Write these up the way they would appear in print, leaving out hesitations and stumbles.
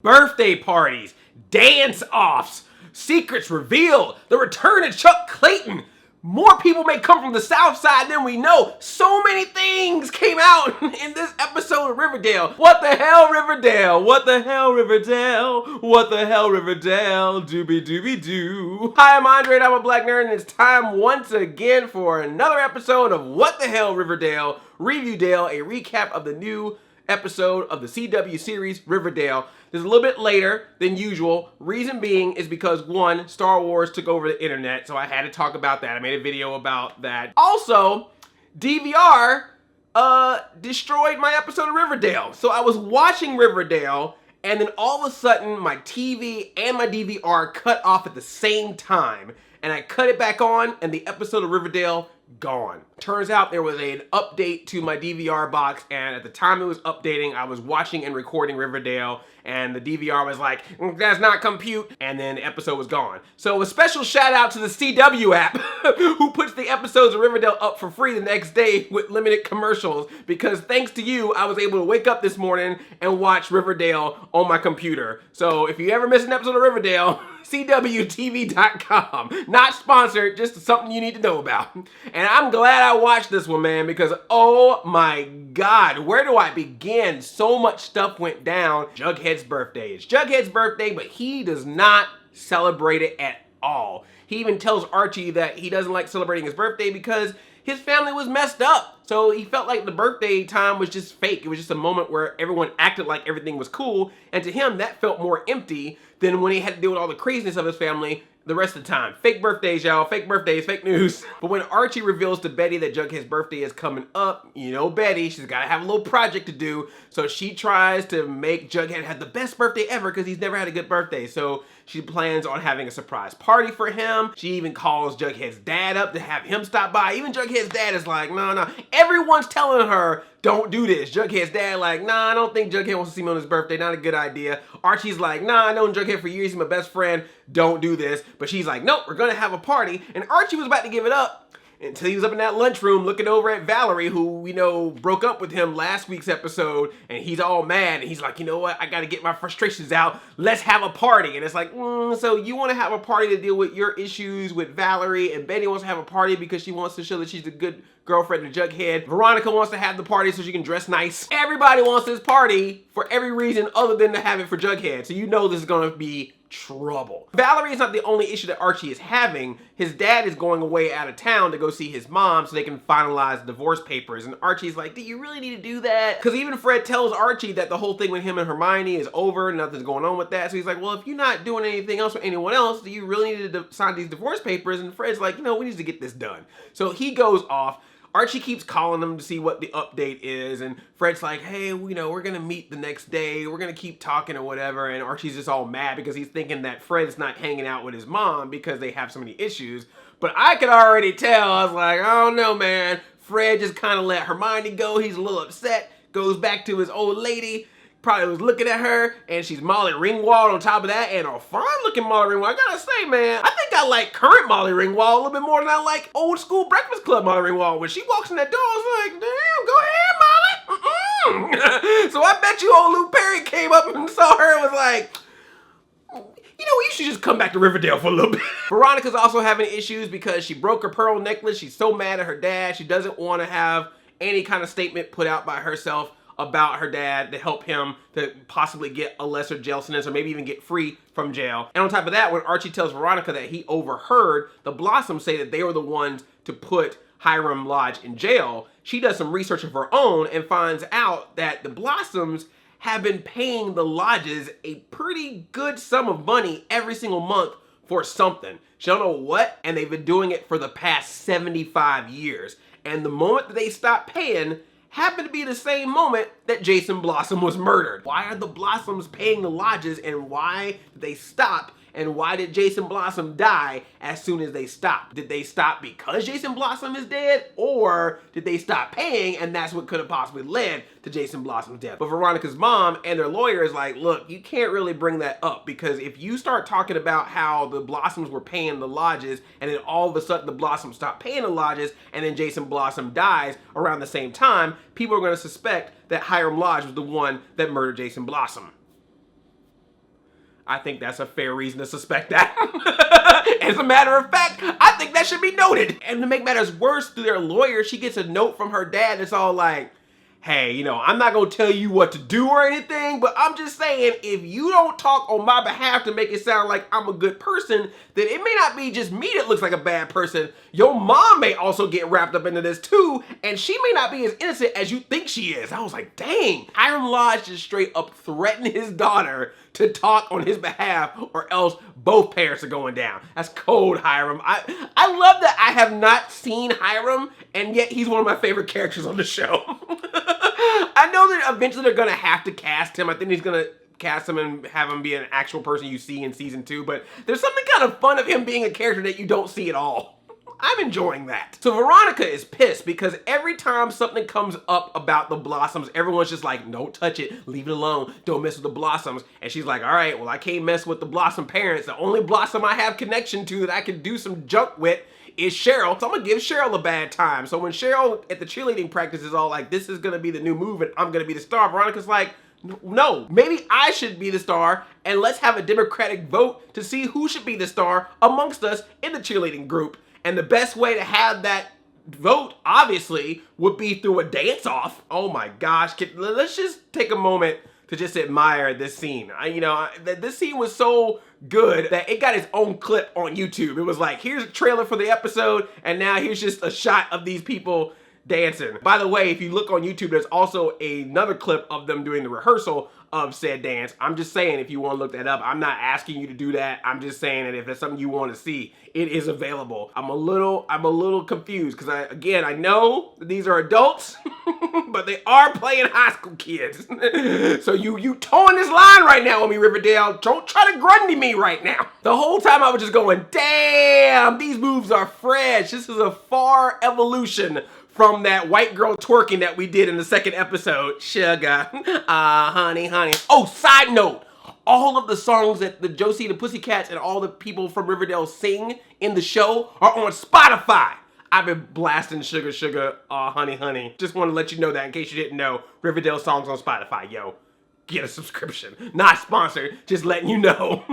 Birthday parties, dance-offs, secrets revealed, the return of Chuck Clayton. More people may come from the South Side than we know. So many things came out in this episode of Riverdale. What the hell, Riverdale? What the hell, Riverdale? What the hell, Riverdale? Doobie doobie doo. Hi, I'm Andre and I'm a black nerd, and it's time once again for another episode of What the Hell, Riverdale, Reviewdale, a recap of the new episode of the CW series Riverdale. This is a little bit later than usual. Reason being is because, one, Star Wars took over the internet, so I had to talk about that. I made a video about that. Also, DVR destroyed my episode of Riverdale. So I was watching Riverdale, and then all of a sudden my TV and my DVR cut off at the same time. And I cut it back on, and the episode of Riverdale gone. Turns out there was an update to my DVR box, and at the time it was updating, I was watching and recording Riverdale, and the DVR was like, does not compute, and then the episode was gone. So a special shout out to the CW app, who puts the episodes of Riverdale up for free the next day with limited commercials, because thanks to you, I was able to wake up this morning and watch Riverdale on my computer. So if you ever miss an episode of Riverdale, CWTV.com. Not sponsored, just something you need to know about. And I'm glad I watched this one, man, because oh my God, where do I begin? So much stuff went down. Jughead's birthday. It's Jughead's birthday, but he does not celebrate it at all. He even tells Archie that he doesn't like celebrating his birthday because his family was messed up. So he felt like the birthday time was just fake. It was just a moment where everyone acted like everything was cool. And to him, that felt more empty than when he had to deal with all the craziness of his family the rest of the time. Fake birthdays, y'all. Fake birthdays, fake news. But when Archie reveals to Betty that Jughead's birthday is coming up, you know Betty, she's got to have a little project to do. So she tries to make Jughead have the best birthday ever because he's never had a good birthday. So she plans on having a surprise party for him. She even calls Jughead's dad up to have him stop by. Even Jughead's dad is like, no. Everyone's telling her, don't do this. Jughead's dad like, nah, I don't think Jughead wants to see me on his birthday. Not a good idea. Archie's like, nah, I know Jughead for years. He's my best friend. Don't do this. But she's like, nope, we're going to have a party. And Archie was about to give it up until he was up in that lunchroom looking over at Valerie, who, you know, broke up with him last week's episode. And he's all mad. And he's like, you know what? I got to get my frustrations out. Let's have a party. And it's like, so you want to have a party to deal with your issues with Valerie. And Betty wants to have a party because she wants to show that she's a good girlfriend to Jughead. Veronica wants to have the party so she can dress nice. Everybody wants this party for every reason other than to have it for Jughead. So you know this is going to be trouble. Valerie is not the only issue that Archie is having. His dad is going away out of town to go see his mom so they can finalize the divorce papers. And Archie's like, do you really need to do that? Because even Fred tells Archie that the whole thing with him and Hermione is over. Nothing's going on with that. So he's like, well, if you're not doing anything else with anyone else, do you really need to sign these divorce papers? And Fred's like, we need to get this done. So he goes off. Archie keeps calling him to see what the update is, and Fred's like, hey, we're gonna meet the next day, we're gonna keep talking or whatever, and Archie's just all mad because he's thinking that Fred's not hanging out with his mom because they have so many issues. But I could already tell, I was like, I don't know, man. Fred just kind of let Hermione go, he's a little upset, goes back to his old lady, probably was looking at her, and she's Molly Ringwald on top of that, and a fine-looking Molly Ringwald. I gotta say, man, I think I like current Molly Ringwald a little bit more than I like old school Breakfast Club Molly Ringwald. When she walks in that door, I was like, damn, go ahead, Molly. So I bet you old Lou Perry came up and saw her and was like, you should just come back to Riverdale for a little bit. Veronica's also having issues because she broke her pearl necklace. She's so mad at her dad. She doesn't want to have any kind of statement put out by herself about her dad to help him to possibly get a lesser jail sentence or maybe even get free from jail. And on top of that, when Archie tells Veronica that he overheard the Blossoms say that they were the ones to put Hiram Lodge in jail, she does some research of her own and finds out that the Blossoms have been paying the Lodges a pretty good sum of money every single month for something. She don't know what, and they've been doing it for the past 75 years. And the moment that they stopped paying happened to be the same moment that Jason Blossom was murdered. Why are the Blossoms paying the Lodges, and why did they stop? And why did Jason Blossom die as soon as they stopped? Did they stop because Jason Blossom is dead? Or did they stop paying and that's what could have possibly led to Jason Blossom's death? But Veronica's mom and their lawyer is like, look, you can't really bring that up because if you start talking about how the Blossoms were paying the Lodges and then all of a sudden the Blossoms stopped paying the Lodges and then Jason Blossom dies around the same time, people are going to suspect that Hiram Lodge was the one that murdered Jason Blossom. I think that's a fair reason to suspect that. As a matter of fact, I think that should be noted. And to make matters worse, through their lawyer, she gets a note from her dad that's all like, hey, you know, I'm not gonna tell you what to do or anything, but I'm just saying, if you don't talk on my behalf to make it sound like I'm a good person, then it may not be just me that looks like a bad person. Your mom may also get wrapped up into this too, and she may not be as innocent as you think she is. I was like, dang. Hiram Lodge just straight up threatened his daughter to talk on his behalf, or else both parents are going down. That's cold, Hiram. I love that I have not seen Hiram, and yet he's one of my favorite characters on the show. I know that eventually they're gonna have to cast him. I think he's gonna cast him and have him be an actual person you see in season 2, but there's something kind of fun of him being a character that you don't see at all. I'm enjoying that. So Veronica is pissed because every time something comes up about the Blossoms, everyone's just like, don't touch it, leave it alone, don't mess with the Blossoms. And she's like, all right, well, I can't mess with the Blossom parents. The only Blossom I have connection to that I can do some junk with is Cheryl. So I'm gonna give Cheryl a bad time. So when Cheryl at the cheerleading practice is all like, this is gonna be the new move and I'm gonna be the star, Veronica's like, no, maybe I should be the star, and let's have a democratic vote to see who should be the star amongst us in the cheerleading group. And the best way to have that vote, obviously, would be through a dance-off. Oh my gosh, let's just take a moment to just admire this scene. This scene was so good that it got its own clip on YouTube. It was like, here's a trailer for the episode, and now here's just a shot of these people dancing. By the way, if you look on YouTube, there's also another clip of them doing the rehearsal of said dance. I'm just saying, if you want to look that up, I'm not asking you to do that. I'm just saying that if that's something you want to see, it is available. I'm a little confused because I know that these are adults, but they are playing high school kids. So you towing this line right now with me, Riverdale. Don't try to Grundy me right now. The whole time I was just going, damn, these moves are fresh. This is a far evolution from that white girl twerking that we did in the second episode. Sugar, honey, honey. Oh, side note, all of the songs that the Josie and the Pussycats and all the people from Riverdale sing in the show are on Spotify. I've been blasting Sugar, Sugar, honey, honey. Just want to let you know that in case you didn't know, Riverdale songs on Spotify, yo. Get a subscription. Not sponsored, just letting you know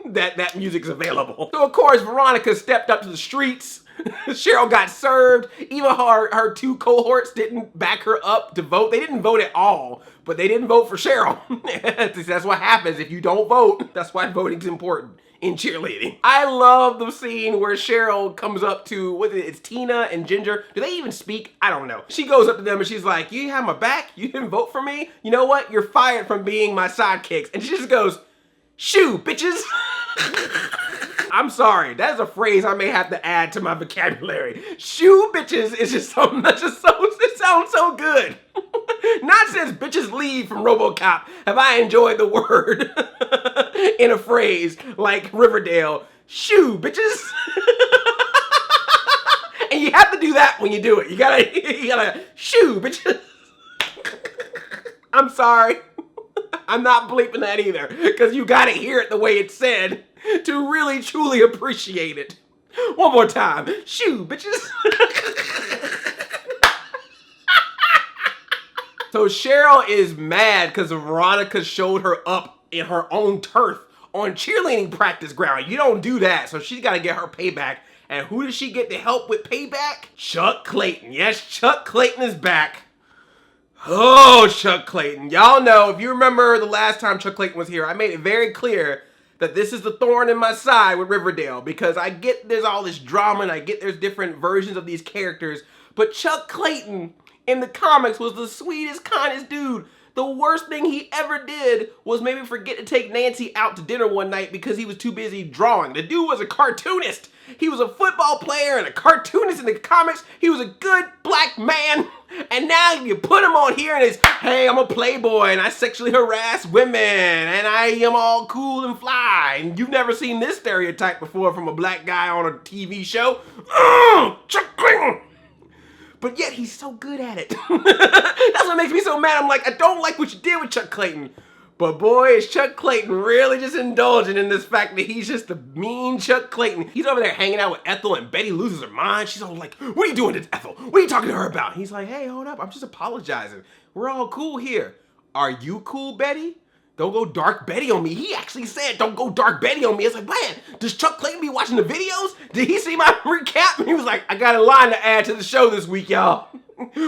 that music's available. So of course, Veronica stepped up to the streets. Cheryl got served. Even her two cohorts didn't back her up to vote. They didn't vote at all, but they didn't vote for Cheryl. That's what happens if you don't vote. That's why voting's important in cheerleading. I love the scene where Cheryl comes up to, it's Tina and Ginger. Do they even speak? I don't know. She goes up to them and she's like, you have my back? You didn't vote for me? You know what? You're fired from being my sidekicks. And she just goes, shoo, bitches. I'm sorry, that's a phrase I may have to add to my vocabulary. Shoo bitches is just something that's just it sounds so good. Not since bitches leave from RoboCop have I enjoyed the word in a phrase like Riverdale. Shoo bitches. And you have to do that when you do it. You gotta shoo bitches. I'm sorry. I'm not bleeping that either, because you gotta hear it the way it's said to really truly appreciate it. One more time. Shoo, bitches. So Cheryl is mad because Veronica showed her up in her own turf on cheerleading practice ground. You don't do that, so she's got to get her payback. And who does she get to help with payback? Chuck Clayton. Yes, Chuck Clayton is back. Oh, Chuck Clayton. Y'all know, if you remember the last time Chuck Clayton was here, I made it very clear that this is the thorn in my side with Riverdale, because I get there's all this drama and I get there's different versions of these characters, but Chuck Clayton in the comics was the sweetest, kindest dude. The worst thing he ever did was maybe forget to take Nancy out to dinner one night because he was too busy drawing. The dude was a cartoonist. He was a football player and a cartoonist in the comics. He was a good black man. And now you put him on here and it's, hey, I'm a playboy and I sexually harass women and I am all cool and fly. And you've never seen this stereotype before from a black guy on a TV show. Chuck Clayton. But yet he's so good at it. That's what makes me so mad. I'm like, I don't like what you did with Chuck Clayton. But boy, is Chuck Clayton really just indulging in this fact that he's just the mean Chuck Clayton. He's over there hanging out with Ethel and Betty loses her mind. She's all like, what are you doing to Ethel? What are you talking to her about? He's like, hey, hold up. I'm just apologizing. We're all cool here. Are you cool, Betty? don't go dark Betty on me. He actually said, don't go dark Betty on me. It's like, man, does Chuck Clayton be watching the videos? Did he see my recap? And he was like, I got a line to add to the show this week, y'all.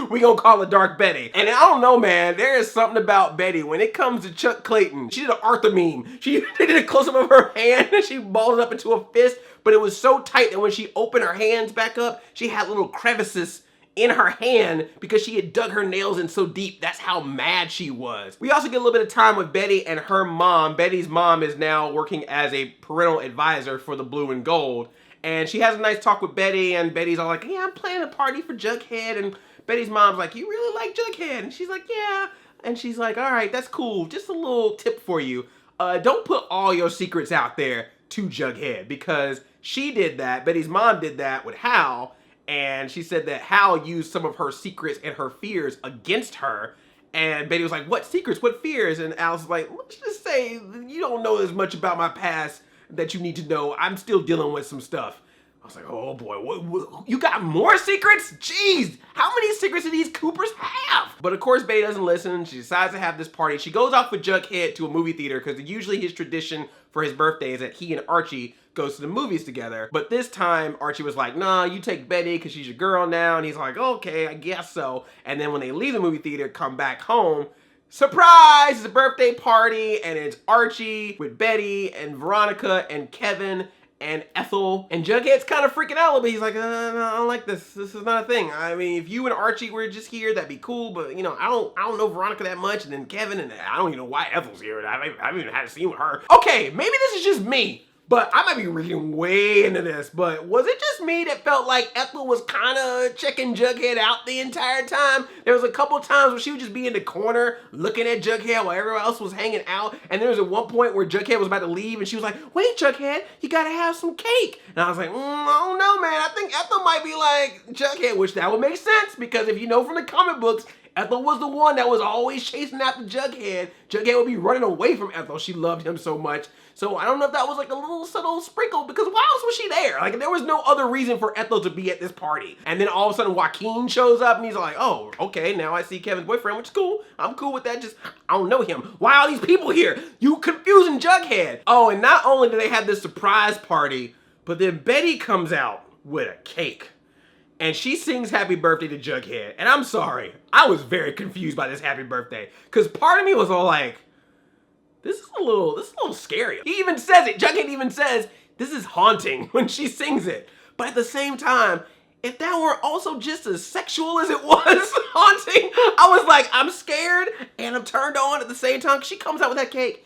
We gonna call her Dark Betty. And I don't know, man, there is something about Betty. When it comes to Chuck Clayton, she did an Arthur meme. She did a close-up of her hand and she balled it up into a fist, but it was so tight that when she opened her hands back up, she had little crevices in her hand because she had dug her nails in so deep. That's how mad she was. We also get a little bit of time with Betty and her mom. Betty's mom is now working as a parental advisor for the Blue and Gold. And she has a nice talk with Betty, and Betty's all like, yeah, I'm planning a party for Jughead. And Betty's mom's like, you really like Jughead? And she's like, yeah. And she's like, all right, that's cool. Just a little tip for you. Don't put all your secrets out there to Jughead, because she did that. Betty's mom did that with Hal. And she said that Hal used some of her secrets and her fears against her. And Betty was like, what secrets? What fears? And Alice was like, let's just say you don't know as much about my past that you need to know. I'm still dealing with some stuff. I was like, oh boy, what, you got more secrets? Jeez, how many secrets do these Coopers have? But of course, Betty doesn't listen. She decides to have this party. She goes off with Jughead to a movie theater because usually his tradition for his birthday is that he and Archie goes to the movies together. But this time, Archie was like, nah, you take Betty because she's your girl now. And he's like, okay, I guess so. And then when they leave the movie theater, come back home, surprise, it's a birthday party, and it's Archie with Betty and Veronica and Kevin and Ethel. And Jughead's kind of freaking out a little bit. He's like, no, I don't like this. This is not a thing. I mean, if you and Archie were just here, that'd be cool. But you know, I don't know Veronica that much. And then Kevin, and I don't even know why Ethel's here. I haven't even had a scene with her. Okay, maybe this is just me, but I might be reading way into this, but was it just me that felt like Ethel was kind of checking Jughead out the entire time? There was a couple times where she would just be in the corner looking at Jughead while everyone else was hanging out. And there was at one point where Jughead was about to leave and she was like, wait, Jughead, you gotta have some cake. And I was like, I don't know, man. I think Ethel might be like Jughead, which that would make sense because if you know from the comic books, Ethel was the one that was always chasing after Jughead. Jughead would be running away from Ethel. She loved him so much. So I don't know if that was like a little subtle sprinkle, because why else was she there? Like, there was no other reason for Ethel to be at this party. And then all of a sudden Joaquin shows up and he's like, oh, okay, now I see Kevin's boyfriend, which is cool. I'm cool with that. Just, I don't know him. Why are these people here? You confusing Jughead. Oh, and not only do they have this surprise party, but then Betty comes out with a cake. And she sings happy birthday to Jughead. And I'm sorry, I was very confused by this happy birthday. Because part of me was all like, this is a little scary. He even says it, Jughead even says, this is haunting when she sings it. But at the same time, if that were also just as sexual as it was haunting, I was like, I'm scared and I'm turned on at the same time. She comes out with that cake.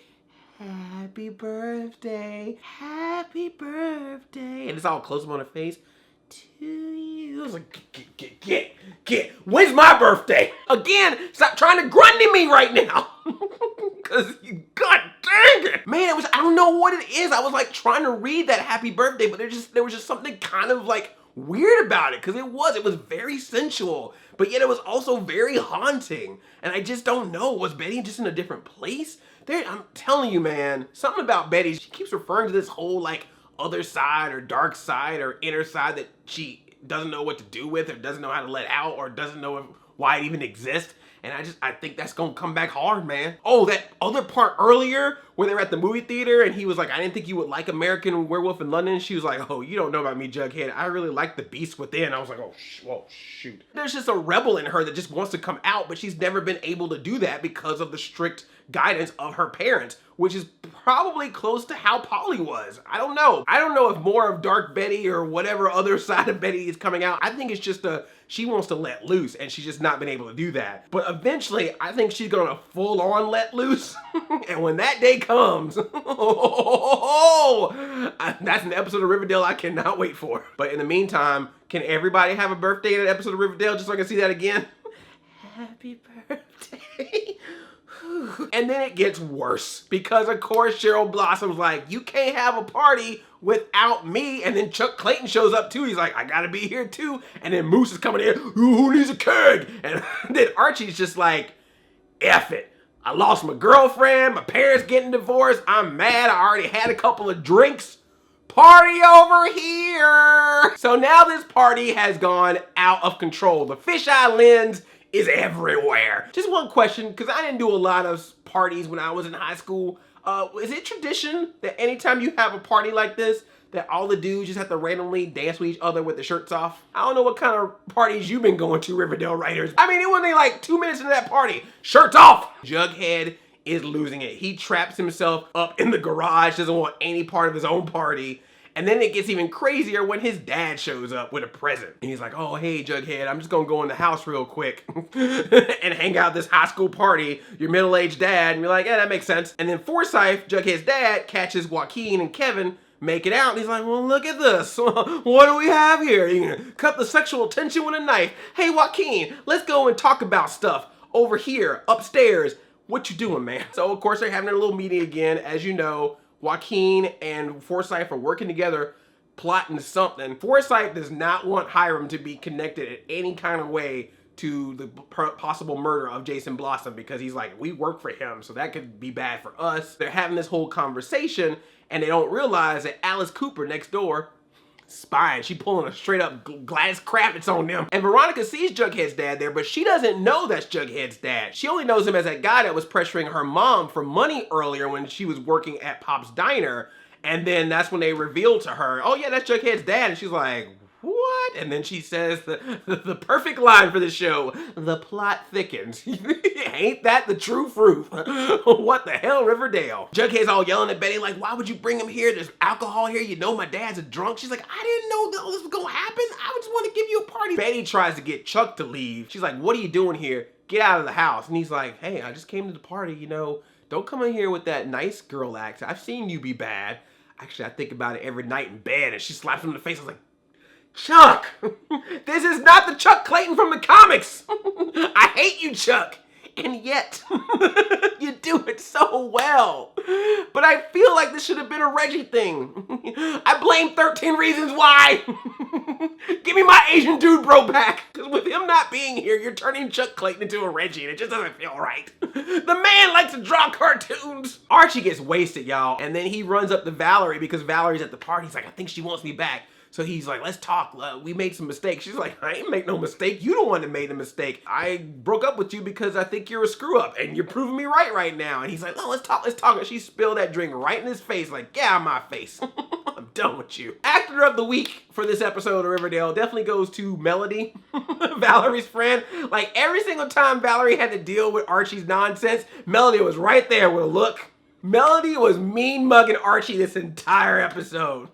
Happy birthday, happy birthday. And it's all close up on her face. To you. I was like, get. When's my birthday? Again, stop trying to grunt at me right now. Cause god dang it. Man, I don't know what it is. I was like trying to read that happy birthday, but there was just something kind of like weird about it. Cause it was very sensual, but yet it was also very haunting. And I just don't know. Was Betty just in a different place? I'm telling you, man, something about Betty. She keeps referring to this whole like other side or dark side or inner side that she doesn't know what to do with or doesn't know how to let out or doesn't know why it even exists. And I think that's gonna come back hard, man. Oh, that other part earlier where they were at the movie theater and he was like, I didn't think you would like American Werewolf in London. She was like, oh, you don't know about me, Jughead. I really like the beast within. I was like, oh, shoot. There's just a rebel in her that just wants to come out, but she's never been able to do that because of the strict guidance of her parents, which is probably close to how Polly was. I don't know. I don't know if more of Dark Betty or whatever other side of Betty is coming out. I think it's just she wants to let loose and she's just not been able to do that. But eventually, I think she's gonna full on let loose. And when that day comes, that's an episode of Riverdale I cannot wait for. But in the meantime, can everybody have a birthday in an episode of Riverdale just so I can see that again? Happy birthday. And then it gets worse because of course Cheryl Blossom's like, you can't have a party without me. And then Chuck Clayton shows up too. He's like, I gotta be here too. And then Moose is coming in, who needs a keg? And then Archie's just like, F it. I lost my girlfriend, my parents getting divorced, I'm mad, I already had a couple of drinks. Party over here. So now this party has gone out of control. The fisheye lens is everywhere. Just one question, because I didn't do a lot of parties when I was in high school. Is it tradition that anytime you have a party like this, that all the dudes just have to randomly dance with each other with the shirts off? I don't know what kind of parties you've been going to, Riverdale writers. I mean, it wasn't like 2 minutes into that party. Shirts off! Jughead is losing it. He traps himself up in the garage, doesn't want any part of his own party. And then it gets even crazier when his dad shows up with a present. And he's like, oh, hey, Jughead, I'm just gonna go in the house real quick and hang out at this high school party. Your middle-aged dad. And you're like, yeah, that makes sense. And then Forsyth, Jughead's dad, catches Joaquin and Kevin make it out. And he's like, well, look at this. What do we have here? You can cut the sexual tension with a knife. Hey, Joaquin, let's go and talk about stuff over here, upstairs. What you doing, man? So, of course, they're having their little meeting again. As you know, Joaquin and Forsyth are working together, plotting something. Forsyth does not want Hiram to be connected in any kind of way to the possible murder of Jason Blossom, because he's like, we work for him, so that could be bad for us. They're having this whole conversation, and they don't realize that Alice Cooper next door, spying. She pulling a straight up Gladys Kravitz on them. And Veronica sees Jughead's dad there, but she doesn't know that's Jughead's dad. She only knows him as that guy that was pressuring her mom for money earlier when she was working at Pop's Diner. And then that's when they revealed to her, oh yeah, that's Jughead's dad. And she's like, what? And then she says the perfect line for the show, the plot thickens. Ain't that the true fruit? What the hell, Riverdale? Jughead's all yelling at Betty like, why would you bring him here? There's alcohol here. You know my dad's a drunk. She's like, I didn't know that this was gonna happen. I just want to give you a party. Betty tries to get Chuck to leave. She's like, what are you doing here? Get out of the house. And he's like, hey, I just came to the party, you know. Don't come in here with that nice girl act. I've seen you be bad. Actually, I think about it every night in bed. And she slaps him in the face. I was like, Chuck, this is not the Chuck Clayton from the comics. I hate you, Chuck. And yet, you do it so well. But I feel like this should have been a Reggie thing. I blame 13 Reasons Why. Give me my Asian dude bro back. Because with him not being here, you're turning Chuck Clayton into a Reggie, and it just doesn't feel right. The man likes to draw cartoons. Archie gets wasted, y'all. And then he runs up to Valerie because Valerie's at the party. He's like, I think she wants me back. So he's like, let's talk. We made some mistakes. She's like, I ain't make no mistake. You the one that made the mistake. I broke up with you because I think you're a screw up and you're proving me right now. And he's like, oh, let's talk. And she spilled that drink right in his face. Like, get out of my face. I'm done with you. Actor of the week for this episode of Riverdale definitely goes to Melody, Valerie's friend. Like every single time Valerie had to deal with Archie's nonsense, Melody was right there with a look. Melody was mean mugging Archie this entire episode.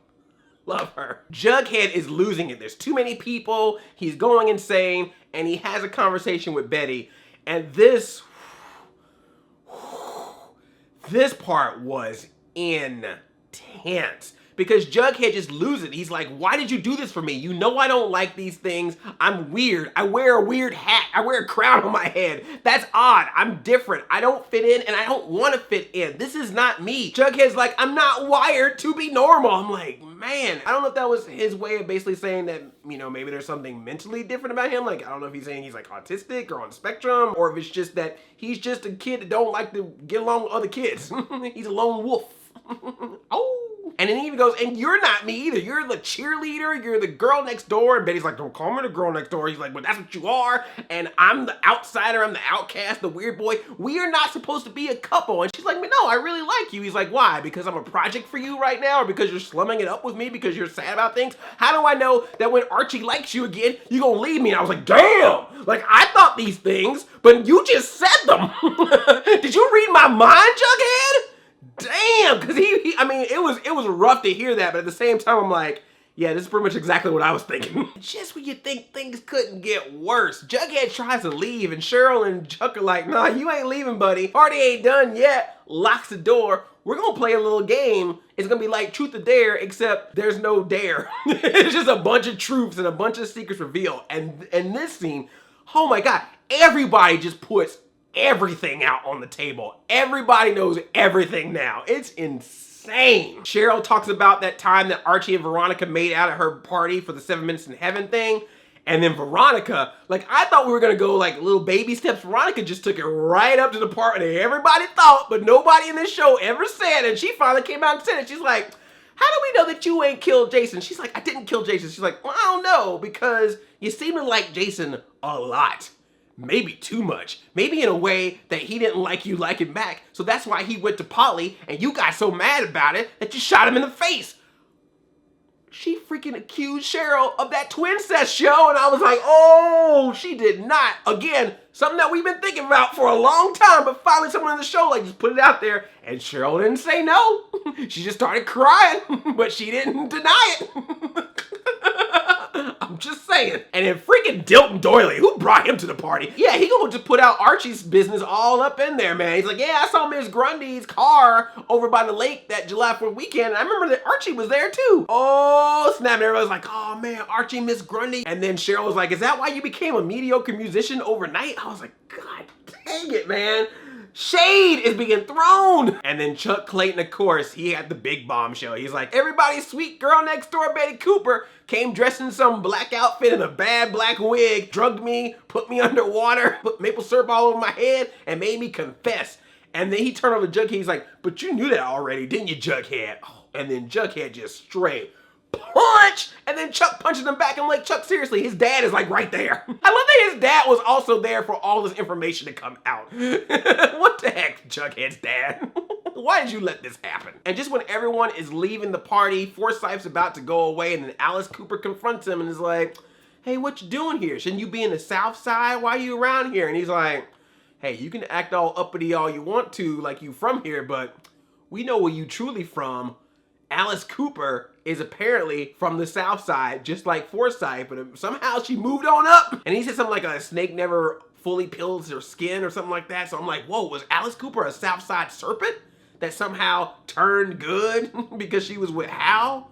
Love her. Jughead is losing it. There's too many people. He's going insane. And he has a conversation with Betty. And this part was intense. Because Jughead just loses it. He's like, why did you do this for me? You know I don't like these things. I'm weird. I wear a weird hat. I wear a crown on my head. That's odd. I'm different. I don't fit in and I don't want to fit in. This is not me. Jughead's like, I'm not wired to be normal. I'm like, man, I don't know if that was his way of basically saying that, you know, maybe there's something mentally different about him. Like, I don't know if he's saying he's like autistic or on the spectrum, or if it's just that he's just a kid that don't like to get along with other kids. He's a lone wolf. Oh. And then he even goes, and you're not me either. You're the cheerleader. You're the girl next door. And Betty's like, don't call me the girl next door. He's like, well, that's what you are. And I'm the outsider. I'm the outcast, the weird boy. We are not supposed to be a couple. And she's like, no, I really like you. He's like, why? Because I'm a project for you right now? Or because you're slumming it up with me? Because you're sad about things? How do I know that when Archie likes you again, you're going to leave me? And I was like, damn. Like, I thought these things, but you just said them. Did you read my mind, Jughead? Damn, because I mean, it was rough to hear that, but at the same time, I'm like, yeah, this is pretty much exactly what I was thinking. Just when you think things couldn't get worse, Jughead tries to leave, and Cheryl and Chuck are like, nah, you ain't leaving, buddy. Party ain't done yet. Locks the door. We're gonna play a little game. It's gonna be like Truth or Dare, except there's no dare. It's just a bunch of truths and a bunch of secrets revealed. And this scene, oh my God, everybody just puts everything out on the table. Everybody knows everything now. It's insane. Cheryl talks about that time that Archie and Veronica made out at her party for the 7 Minutes in Heaven thing. And then Veronica, like I thought we were gonna go like little baby steps. Veronica just took it right up to the part that everybody thought, but nobody in this show ever said. And she finally came out and said it. She's like, how do we know that you ain't killed Jason? She's like, I didn't kill Jason. She's like, well, I don't know, because you seem to like Jason a lot. maybe too much. Maybe in a way that he didn't like you liking back. So that's why he went to Polly and you got so mad about it that you shot him in the face. She freaking accused Cheryl of that twin cest show, and I was like, oh, she did not. Again, something that we've been thinking about for a long time, but finally someone in the show like just put it out there, and Cheryl didn't say no. She just started crying, but she didn't deny it. I'm just saying. And then freaking Dilton Doily, who brought him to the party? Yeah, he gonna just put out Archie's business all up in there, man. He's like, yeah, I saw Miss Grundy's car over by the lake that July 4th weekend. And I remember that Archie was there too. Oh, snap. And everybody's like, oh man, Archie, Miss Grundy. And then Cheryl was like, is that why you became a mediocre musician overnight? I was like, God dang it, man. Shade is being thrown. And then Chuck Clayton, of course, he had the big bombshell. He's like, everybody's sweet girl next door, Betty Cooper, came dressed in some black outfit and a bad black wig, drugged me, put me underwater, put maple syrup all over my head, and made me confess. And then he turned over to Jughead. He's like, but you knew that already, didn't you, Jughead? Oh, and then Jughead just straight punch, and then Chuck punches him back. I'm like, Chuck, seriously, his dad is like right there. I love that his dad was also there for all this information to come out. What the heck, Jughead's dad? Why did you let this happen? And just when everyone is leaving the party, Forsythe's about to go away, and then Alice Cooper confronts him and is like, hey, what you doing here? Shouldn't you be in the South Side? Why are you around here? And he's like, hey, you can act all uppity all you want to, like you from here, but we know where you truly from. Alice Cooper is apparently from the South Side, just like Forsythe, but somehow she moved on up. And he said something like a snake never fully peels her skin or something like that. So I'm like, whoa, was Alice Cooper a South Side serpent that somehow turned good because she was with Hal?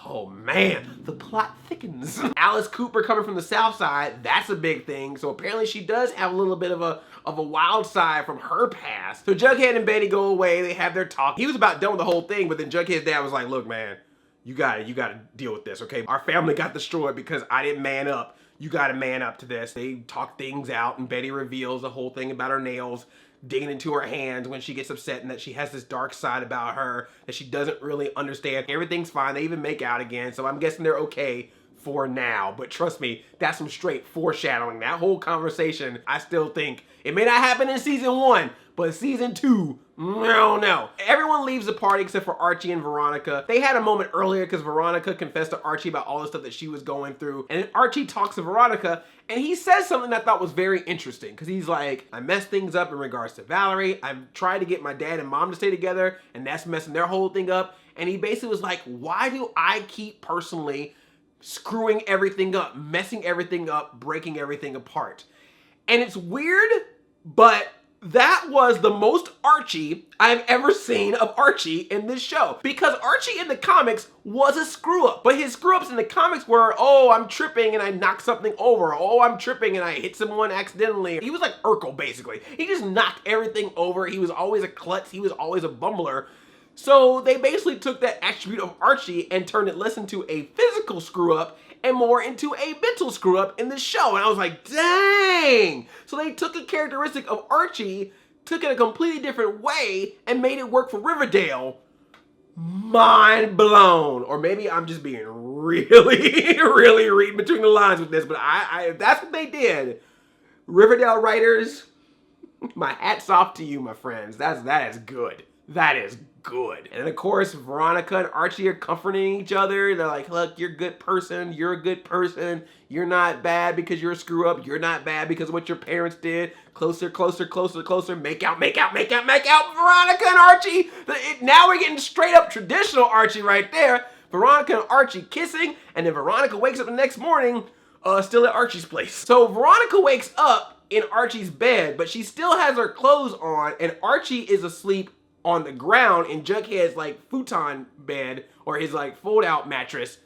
Oh man, the plot thickens. Alice Cooper coming from the South Side, that's a big thing. So apparently she does have a little bit of a wild side from her past. So Jughead and Betty go away, they have their talk. He was about done with the whole thing, but then Jughead's dad was like, look man, you gotta deal with this, okay? Our family got destroyed because I didn't man up. You gotta man up to this. They talk things out and Betty reveals the whole thing about her nails digging into her hands when she gets upset and that she has this dark side about her that she doesn't really understand. Everything's fine. They even make out again. So I'm guessing they're okay for now. But trust me, that's some straight foreshadowing. That whole conversation, I still think it may not happen in season 1, but season 2, no. Everyone leaves the party except for Archie and Veronica. They had a moment earlier because Veronica confessed to Archie about all the stuff that she was going through. And then Archie talks to Veronica and he says something that I thought was very interesting because he's like, I messed things up in regards to Valerie. I've tried to get my dad and mom to stay together and that's messing their whole thing up. And he basically was like, why do I keep personally screwing everything up, messing everything up, breaking everything apart? And it's weird, but that was the most Archie I've ever seen of Archie in this show. Because Archie in the comics was a screw up, but his screw ups in the comics were, oh, I'm tripping and I knocked something over. Oh, I'm tripping and I hit someone accidentally. He was like Urkel, basically. He just knocked everything over. He was always a klutz. He was always a bumbler. So they basically took that attribute of Archie and turned it less into a physical screw up and more into a mental screw up in this show. And I was like, dang. So they took a characteristic of Archie, took it a completely different way and made it work for Riverdale. Mind blown. Or maybe I'm just being really reading between the lines with this, but if that's what they did, Riverdale writers, my hat's off to you, my friends. That is good. That is good. And of course, Veronica and Archie are comforting each other. They're like, look, you're a good person. You're a good person. You're not bad because you're a screw up. You're not bad because of what your parents did. Closer, closer, closer, closer. Make out, make out, make out, make out. Veronica and Archie. Now we're getting straight up traditional Archie right there. Veronica and Archie kissing. And then Veronica wakes up the next morning still at Archie's place. So Veronica wakes up in Archie's bed, but she still has her clothes on. And Archie is asleep on the ground in Jughead's like futon bed or his like fold out mattress.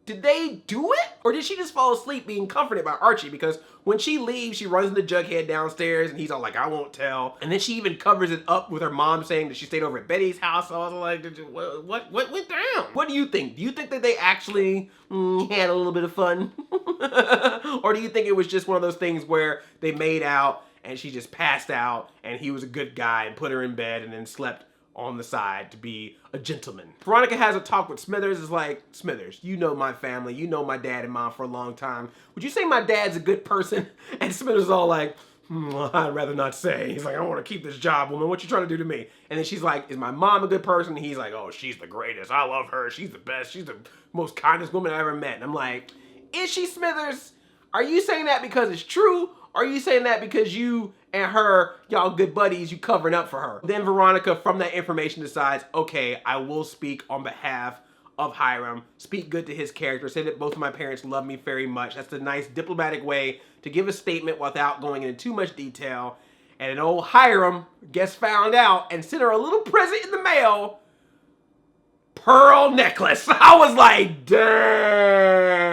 Did they do it? Or did she just fall asleep being comforted by Archie? Because when she leaves, she runs into Jughead downstairs and he's all like, I won't tell. And then she even covers it up with her mom saying that she stayed over at Betty's house. So I was like, what went down? What do you think? Do you think that they actually had a little bit of fun? Or do you think it was just one of those things where they made out and she just passed out and he was a good guy and put her in bed and then slept on the side to be a gentleman. Veronica has a talk with Smithers. Is like, Smithers, you know my family, you know my dad and mom for a long time. Would you say my dad's a good person? And Smithers is all like, I'd rather not say. He's like, I don't want to keep this job, woman. What you trying to do to me? And then she's like, is my mom a good person? And he's like, oh, she's the greatest. I love her. She's the best. She's the most kindest woman I ever met. And I'm like, is she, Smithers? Are you saying that because it's true? Or are you saying that because you and her, y'all good buddies, you covering up for her? Then Veronica, from that information, decides, okay, I will speak on behalf of Hiram, speak good to his character, say that both of my parents love me very much. That's a nice diplomatic way to give a statement without going into too much detail. And an old Hiram gets found out and sent her a little present in the mail. Pearl necklace. I was like, dang.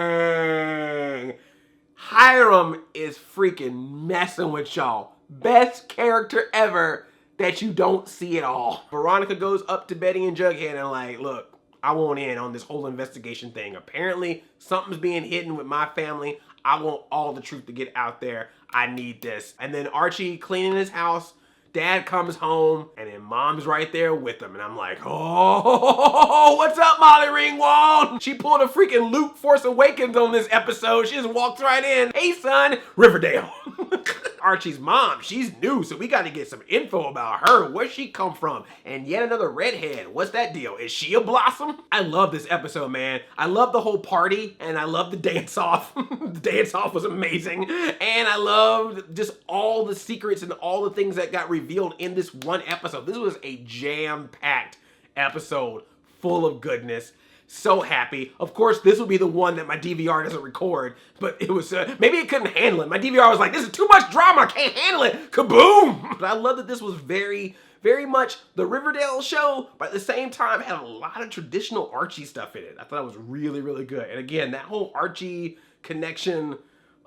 Hiram is freaking messing with y'all. Best character ever that you don't see at all. Veronica goes up to Betty and Jughead and like, look, I want in on this whole investigation thing. Apparently, something's being hidden with my family. I want all the truth to get out there. I need this. And then Archie cleaning his house. Dad comes home, and then Mom's right there with him. And I'm like, oh, what's up, Molly Ringwald? She pulled a freaking Luke Force Awakens on this episode. She just walked right in. Hey, son, Riverdale. Archie's mom, she's new, so we got to get some info about her. Where'd she come from? And yet another redhead. What's that deal? Is she a Blossom? I love this episode, man. I love the whole party, and I love the dance-off. The dance-off was amazing. And I loved just all the secrets and all the things that got revealed in this one episode. This was a jam-packed episode full of goodness. So happy. Of course, this will be the one that my DVR doesn't record, but it was, maybe it couldn't handle it. My DVR was like, this is too much drama, I can't handle it. Kaboom! But I love that this was very much the Riverdale show, but at the same time had a lot of traditional Archie stuff in it. I thought it was really, really good. And again, that whole Archie connection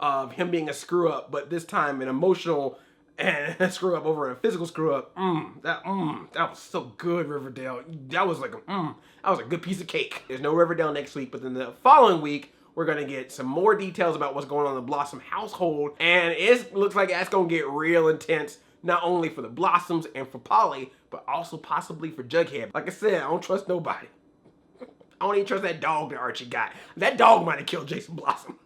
of him being a screw up, but this time an emotional and a screw up over a physical screw up. That was so good, Riverdale. That was like that was a good piece of cake. There's no Riverdale next week, but then the following week, we're gonna get some more details about what's going on in the Blossom household. And it looks like that's gonna get real intense, not only for the Blossoms and for Polly, but also possibly for Jughead. Like I said, I don't trust nobody. I don't even trust that dog that Archie got. That dog might have killed Jason Blossom.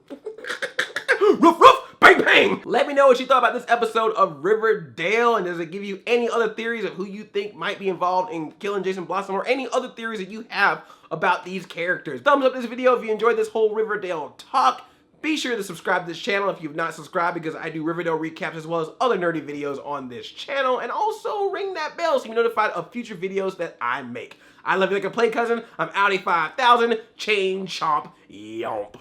Roof, roof! Bang, bang! Let me know what you thought about this episode of Riverdale, and does it give you any other theories of who you think might be involved in killing Jason Blossom, or any other theories that you have about these characters? Thumbs up this video if you enjoyed this whole Riverdale talk. Be sure to subscribe to this channel if you've not subscribed, because I do Riverdale recaps as well as other nerdy videos on this channel, and also ring that bell so you're notified of future videos that I make. I love you like a play cousin. I'm Audi 5000. Chain chomp yomp.